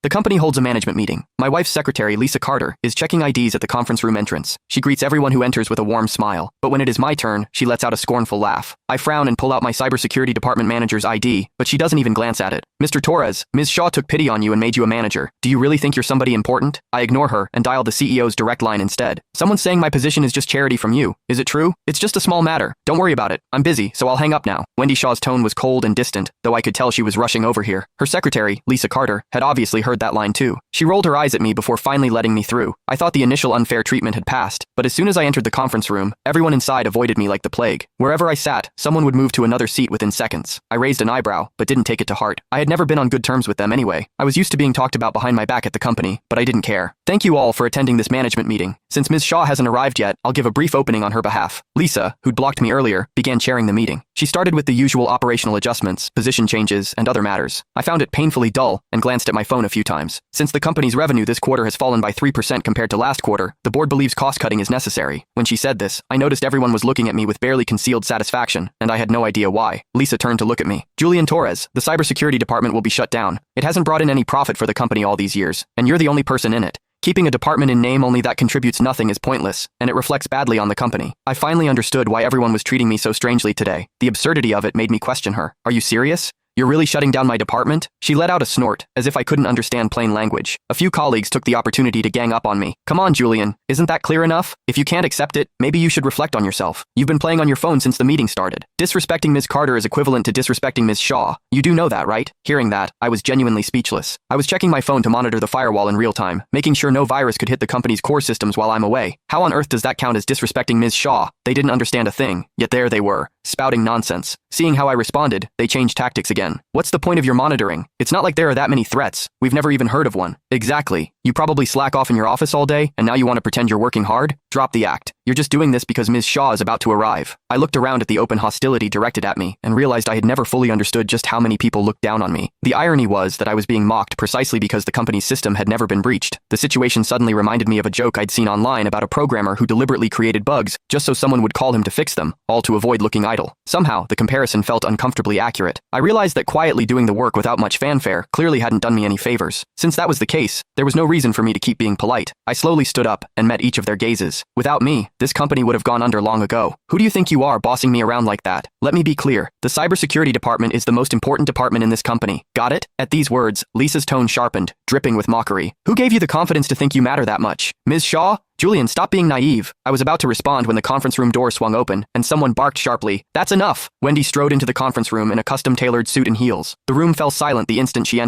The company holds a management meeting. My wife's secretary, Lisa Carter, is checking IDs at the conference room entrance. She greets everyone who enters with a warm smile, but when it is my turn, she lets out a scornful laugh. I frown and pull out my cybersecurity department manager's ID, but she doesn't even glance at it. Mr. Torres, Ms. Shaw took pity on you and made you a manager. Do you really think you're somebody important? I ignore her and dial the CEO's direct line instead. Someone's saying my position is just charity from you. Is it true? It's just a small matter. Don't worry about it. I'm busy, so I'll hang up now. Wendy Shaw's tone was cold and distant, though I could tell she was rushing over here. Her secretary, Lisa Carter, had obviously heard that line too. She rolled her eyes at me before finally letting me through. I thought the initial unfair treatment had passed, but as soon as I entered the conference room, everyone inside avoided me like the plague. Wherever I sat, someone would move to another seat within seconds. I raised an eyebrow, but didn't take it to heart. I had never been on good terms with them anyway. I was used to being talked about behind my back at the company, but I didn't care. Thank you all for attending this management meeting. Since Ms. Shaw hasn't arrived yet, I'll give a brief opening on her behalf. Lisa, who'd blocked me earlier, began chairing the meeting. She started with the usual operational adjustments, position changes, and other matters. I found it painfully dull and glanced at my phone a few times. Since the company's revenue this quarter has fallen by 3% compared to last quarter, the board believes cost-cutting is necessary. When she said this, I noticed everyone was looking at me with barely concealed satisfaction, and I had no idea why. Lisa turned to look at me. Julian Torres, the cybersecurity department will be shut down. It hasn't brought in any profit for the company all these years, and you're the only person in it. Keeping a department in name only that contributes nothing is pointless, and it reflects badly on the company. I finally understood why everyone was treating me so strangely today. The absurdity of it made me question her. Are you serious? You're really shutting down my department? She let out a snort, as if I couldn't understand plain language. A few colleagues took the opportunity to gang up on me. Come on, Julian, isn't that clear enough? If you can't accept it, maybe you should reflect on yourself. You've been playing on your phone since the meeting started. Disrespecting Ms. Carter is equivalent to disrespecting Ms. Shaw. You do know that, right? Hearing that, I was genuinely speechless. I was checking my phone to monitor the firewall in real time, making sure no virus could hit the company's core systems while I'm away. How on earth does that count as disrespecting Ms. Shaw? They didn't understand a thing, yet there they were, spouting nonsense. Seeing how I responded, they changed tactics again. What's the point of your monitoring? It's not like there are that many threats. We've never even heard of one. Exactly. You probably slack off in your office all day, and now you want to pretend you're working hard? Drop the act. You're just doing this because Ms. Shaw is about to arrive. I looked around at the open hostility directed at me and realized I had never fully understood just how many people looked down on me. The irony was that I was being mocked precisely because the company's system had never been breached. The situation suddenly reminded me of a joke I'd seen online about a programmer who deliberately created bugs just so someone would call him to fix them, all to avoid looking idle. Somehow, the comparison felt uncomfortably accurate. I realized that quietly doing the work without much fanfare clearly hadn't done me any favors. Since that was the case, there was no reason for me to keep being polite. I slowly stood up and met each of their gazes. Without me, this company would have gone under long ago. Who do you think you are bossing me around like that? Let me be clear. The cybersecurity department is the most important department in this company. Got it? At these words, Lisa's tone sharpened, dripping with mockery. Who gave you the confidence to think you matter that much? Ms. Shaw? Julian, stop being naive. I was about to respond when the conference room door swung open, and someone barked sharply. That's enough! Wendy strode into the conference room in a custom-tailored suit and heels. The room fell silent the instant she entered.